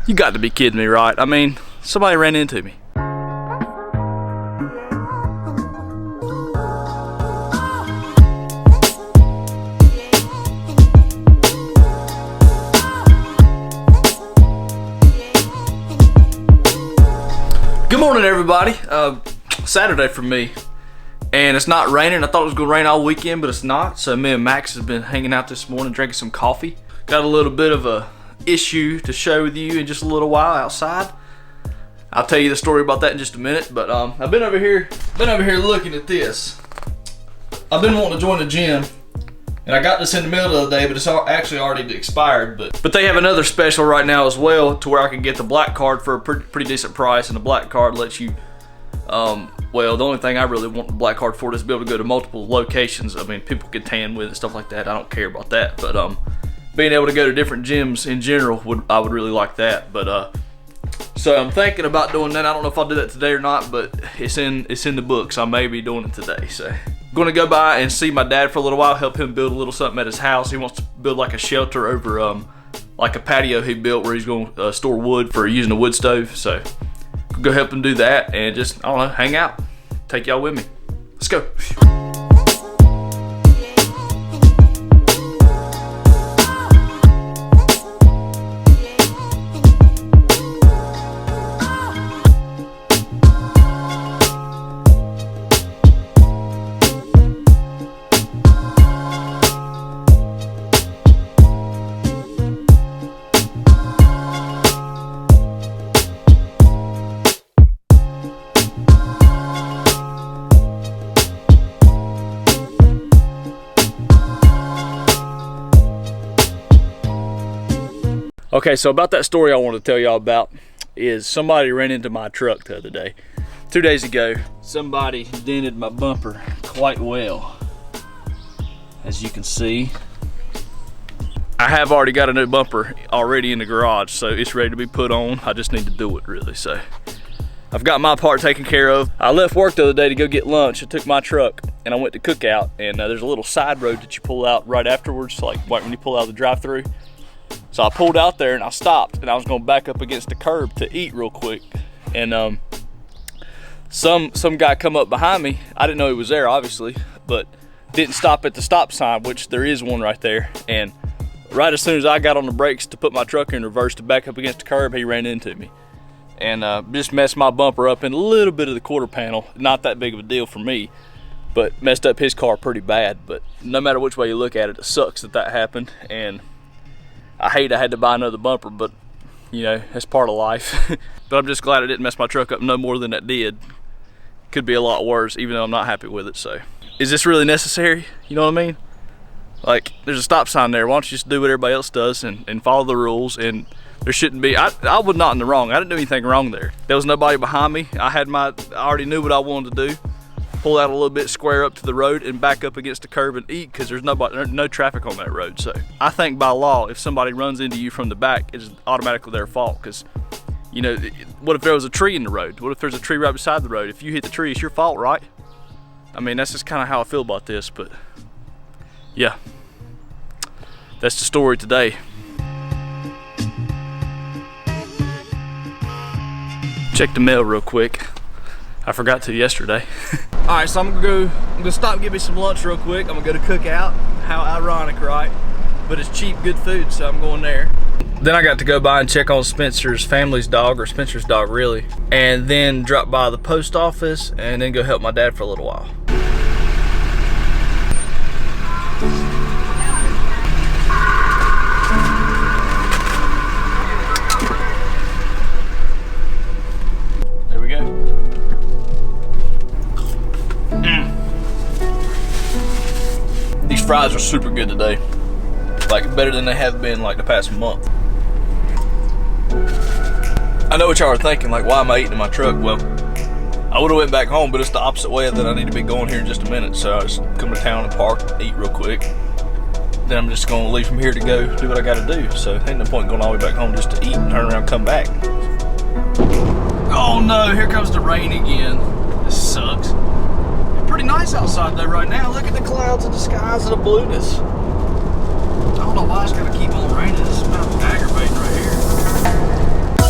You got to be kidding me, right? I mean, somebody ran into me. Good morning, everybody. Saturday for me, and it's not raining. I thought it was gonna rain all weekend, but it's not. So me and Max has been hanging out this morning, drinking some coffee. Got a little bit of a issue to share with you in just a little while outside. I'll tell you the story about that in just a minute. But I've been over here looking at this. I've been wanting to join the gym, and I got this in the middle of the day, but it's actually already expired. But they have another special right now as well, to where I can get the black card for a pretty decent price, and the black card lets you. Well, the only thing I really want the black card for is to be able to go to multiple locations. I mean, people can tan with it, stuff like that. I don't care about that, but being able to go to different gyms in general, I would really like that. But so I'm thinking about doing that. I don't know if I'll do that today or not, but it's in the books. I may be doing it today. So I'm going to go by and see my dad for a little while, help him build a little something at his house. He wants to build like a shelter over like a patio he built where he's going to store wood for using a wood stove. So go help him do that and just, I don't know, hang out, take y'all with me. Let's go. Okay, so about that story I want to tell y'all about is somebody ran into my truck the other day. 2 days ago, somebody dented my bumper quite well. As you can see, I have already got a new bumper already in the garage, so it's ready to be put on. I just need to do it really. So I've got my part taken care of. I left work the other day to go get lunch. I took my truck and I went to Cookout, and there's a little side road that you pull out right afterwards, like right when you pull out of the drive-through. So I pulled out there and I stopped, and I was gonna back up against the curb to eat real quick. And some guy come up behind me. I didn't know he was there, obviously, but didn't stop at the stop sign, which there is one right there. And right as soon as I got on the brakes to put my truck in reverse to back up against the curb, he ran into me. And just messed my bumper up in a little bit of the quarter panel. Not that big of a deal for me, but messed up his car pretty bad. But no matter which way you look at it, it sucks that happened. And I hate I had to buy another bumper, but you know, that's part of life. But I'm just glad I didn't mess my truck up no more than that did. Could be a lot worse, even though I'm not happy with it. So is this really necessary? You know what I mean? Like, there's a stop sign there. Why don't you just do what everybody else does and follow the rules? And there shouldn't be, I was not in the wrong. I didn't do anything wrong there. There was nobody behind me. I already knew what I wanted to do. Pull out a little bit, square up to the road, and back up against the curb and eat, because there's no traffic on that road. So I think by law, if somebody runs into you from the back, it's automatically their fault. Because, you know, what if there was a tree in the road? What if there's a tree right beside the road? If you hit the tree, it's your fault, right? I mean, that's just kind of how I feel about this. But yeah, that's the story today. Check the mail real quick. I forgot to yesterday. All right, so I'm gonna stop and get me some lunch real quick. I'm gonna go to Cookout. How ironic, right? But it's cheap, good food, so I'm going there. Then I got to go by and check on Spencer's family's dog, or Spencer's dog really, and then drop by the post office and then go help my dad for a little while. There we go. These fries are super good today. Like, better than they have been like the past month. I know what y'all are thinking, like, why am I eating in my truck? Well, I would have went back home, but it's the opposite way that I need to be going here in just a minute. So I just come to town and park, eat real quick. Then I'm just gonna leave from here to go do what I gotta do. So ain't no point going all the way back home just to eat and turn around and come back. Oh no, here comes the rain again. This sucks. It's pretty nice outside though right now. Look at the clouds and the skies and the blueness. I don't know why it's gotta keep on raining. This is about aggravating right here.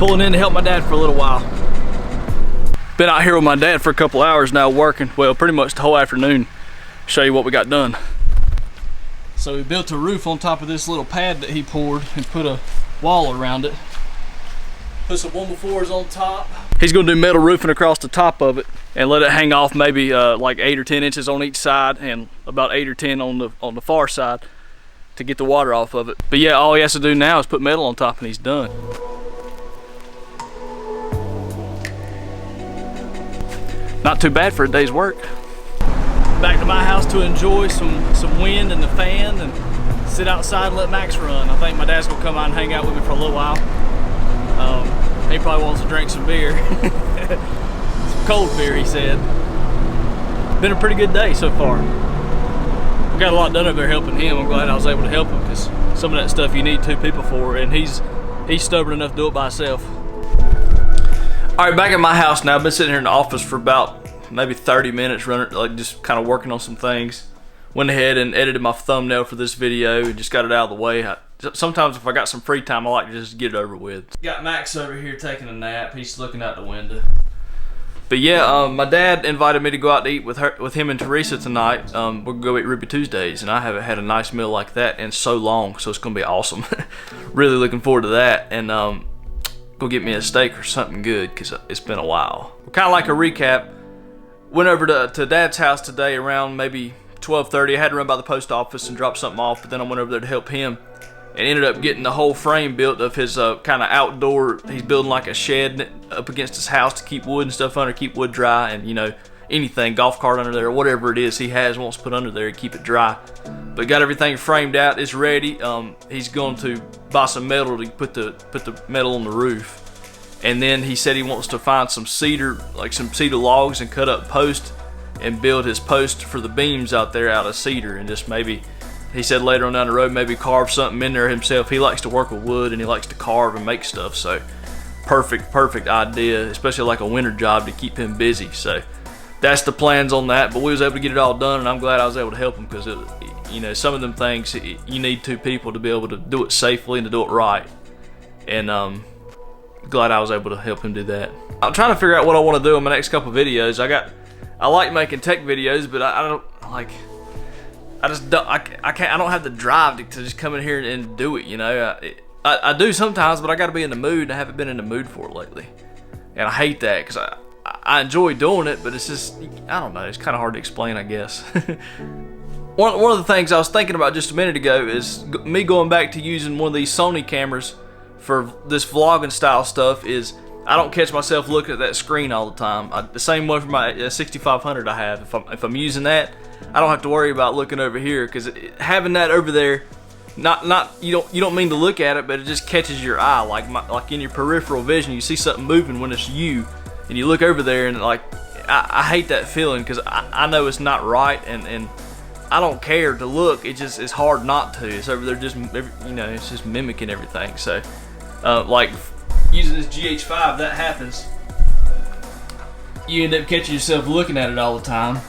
pulling in to help my dad for a little while. Been out here with my dad for a couple hours now working. Well, pretty much the whole afternoon. Show you what we got done. So we built a roof on top of this little pad that he poured and put a wall around it. Put some 1x4s on top. He's gonna do metal roofing across the top of it and let it hang off maybe like 8 or 10 inches on each side and about 8 or 10 on the far side to get the water off of it. But yeah, all he has to do now is put metal on top and he's done. Not too bad for a day's work. Back to my house to enjoy some wind and the fan and sit outside and let Max run. I think my dad's gonna come out and hang out with me for a little while. He probably wants to drink some beer. Some cold beer, he said. Been a pretty good day so far. We got a lot done over there helping him. I'm glad I was able to help him because some of that stuff you need 2 people for, and he's stubborn enough to do it by himself. All right, back at my house now. I've been sitting here in the office for about maybe 30 minutes, running, like just kind of working on some things. Went ahead and edited my thumbnail for this video and just got it out of the way. Sometimes if I got some free time, I like to just get it over with. Got Max over here taking a nap. He's looking out the window. But yeah, my dad invited me to go out to eat with him and Teresa tonight. We're gonna go eat Ruby Tuesdays, and I haven't had a nice meal like that in so long, so it's gonna be awesome. Really looking forward to that, and go get me a steak or something good because it's been a while. Kind of like a recap. Went over to Dad's house today around maybe 12:30. I had to run by the post office and drop something off, but then I went over there to help him and ended up getting the whole frame built of his kind of outdoor. He's building like a shed up against his house to keep wood and stuff under, keep wood dry, and you know, anything, golf cart under there, or whatever it is he wants to put under there to keep it dry. But got everything framed out, it's ready. He's going to buy some metal to put the metal on the roof. And then he said he wants to find some cedar, like some cedar logs, and cut up posts and build his post for the beams out there out of cedar, and just maybe, he said later on down the road, maybe carve something in there himself. He likes to work with wood and he likes to carve and make stuff, so perfect idea, especially like a winter job to keep him busy. So that's the plans on that, but we was able to get it all done, and I'm glad I was able to help him because you know, some of them things you need 2 people to be able to do it safely and to do it right, and glad I was able to help him do that. I'm trying to figure out what I want to do in my next couple videos. I like making tech videos, but I don't like. I don't have the drive to just come in here and do it. You know, I do sometimes, but I got to be in the mood, and I haven't been in the mood for it lately, and I hate that because I enjoy doing it, but it's just, I don't know. It's kind of hard to explain, I guess. One of the things I was thinking about just a minute ago is me going back to using one of these Sony cameras for this vlogging style stuff. Is I don't catch myself looking at that screen all the time. The same way for my 6500 I have. If I'm using that, I don't have to worry about looking over here, because having that over there, you don't mean to look at it, but it just catches your eye, like in your peripheral vision. You see something moving when it's you, and you look over there, and like I hate that feeling, because I know it's not right, and I don't care to look. It's hard not to. It's over there just, you know, it's just mimicking everything. So like using this GH5, that happens. You end up catching yourself looking at it all the time.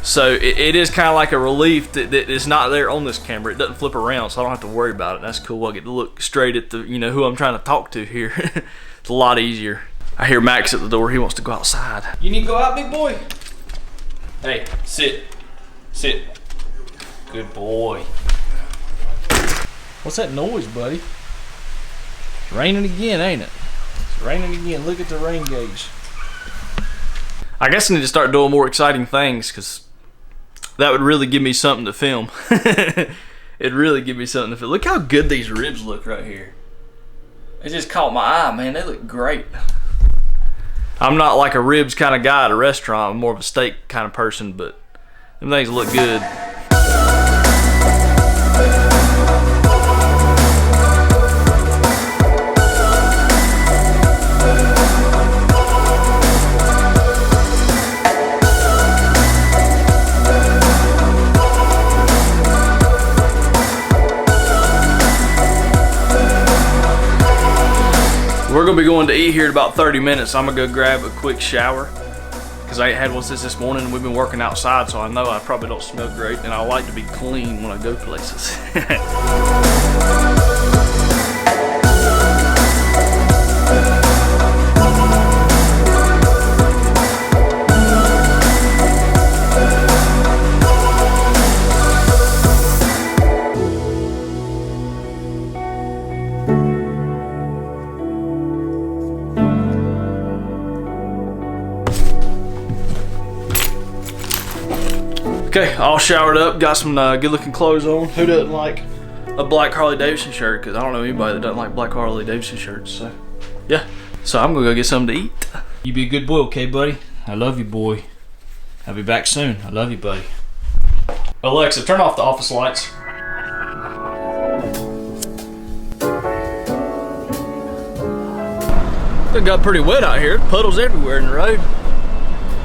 So it is kind of like a relief that it's not there on this camera. It doesn't flip around, so I don't have to worry about it. That's cool. I get to look straight at the, you know, who I'm trying to talk to here. It's a lot easier. I hear Max at the door. He wants to go outside. You need to go out, big boy? Hey, sit. Sit. Good boy. What's that noise, buddy? It's raining again, ain't it? It's raining again. Look at the rain gauge. I guess I need to start doing more exciting things, because that would really give me something to film. It'd really give me something to film. Look how good these ribs look right here. It just caught my eye, man. They look great. I'm not like a ribs kind of guy at a restaurant. I'm more of a steak kind of person, but them things look good. We're gonna be going to eat here in about 30 minutes. I'm gonna go grab a quick shower, because I ain't had one since this morning, and we've been working outside, so I know I probably don't smell great, and I like to be clean when I go places. Okay, all showered up, got some good looking clothes on. Who doesn't like a black Harley Davidson shirt? Because I don't know anybody that doesn't like black Harley Davidson shirts. So yeah, so I'm gonna go get something to eat. You be a good boy, okay, buddy? I love you, boy. I'll be back soon. I love you, buddy. Alexa, turn off the office lights. It got pretty wet out here. Puddles everywhere in the road.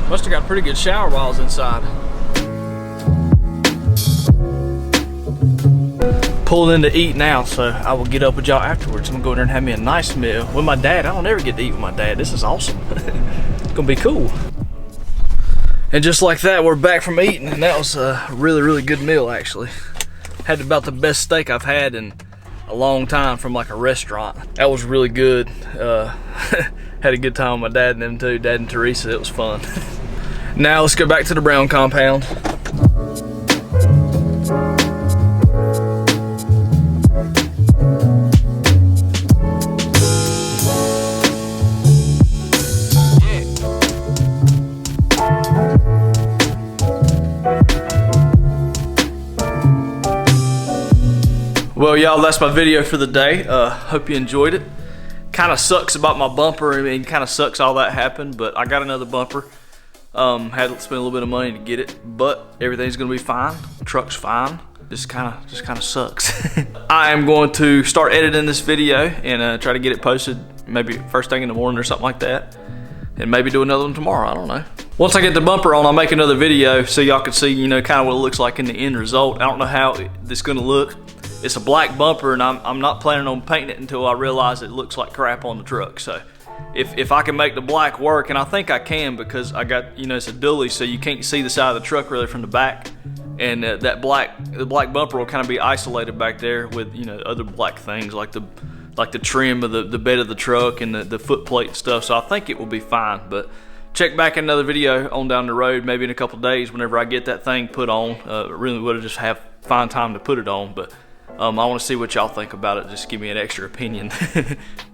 Must have got a pretty good shower while I was inside. Pulled in to eat now, so I will get up with y'all afterwards. I'm gonna go in there and have me a nice meal with my dad. I don't ever get to eat with my dad. This is awesome. It's gonna be cool. And just like that, we're back from eating, and that was a really, really good meal, actually. Had about the best steak I've had in a long time from like a restaurant. That was really good. Had a good time with my dad and them too, Dad and Teresa. It was fun. Now let's go back to the Brown compound. Well, y'all, that's my video for the day. Hope you enjoyed it. Kind of sucks about my bumper. I mean, kind of sucks all that happened, but I got another bumper. Had to spend a little bit of money to get it, but everything's gonna be fine. Truck's fine. Just kind of sucks. I am going to start editing this video and try to get it posted maybe first thing in the morning or something like that, and maybe do another one tomorrow. I don't know. Once I get the bumper on, I'll make another video so y'all can see, you know, kind of what it looks like in the end result. I don't know how this is gonna look. It's a black bumper, and I'm not planning on painting it until I realize it looks like crap on the truck. So if I can make the black work, and I think I can, because I got, you know, it's a dually, so you can't see the side of the truck really from the back, and the black bumper will kind of be isolated back there with, you know, other black things like the trim of the bed of the truck and the foot plate and stuff. So I think it will be fine. But check back in another video on down the road, maybe in a couple days, whenever I get that thing put on. Really would have just have find time to put it on, but I want to see what y'all think about it. Just give me an extra opinion.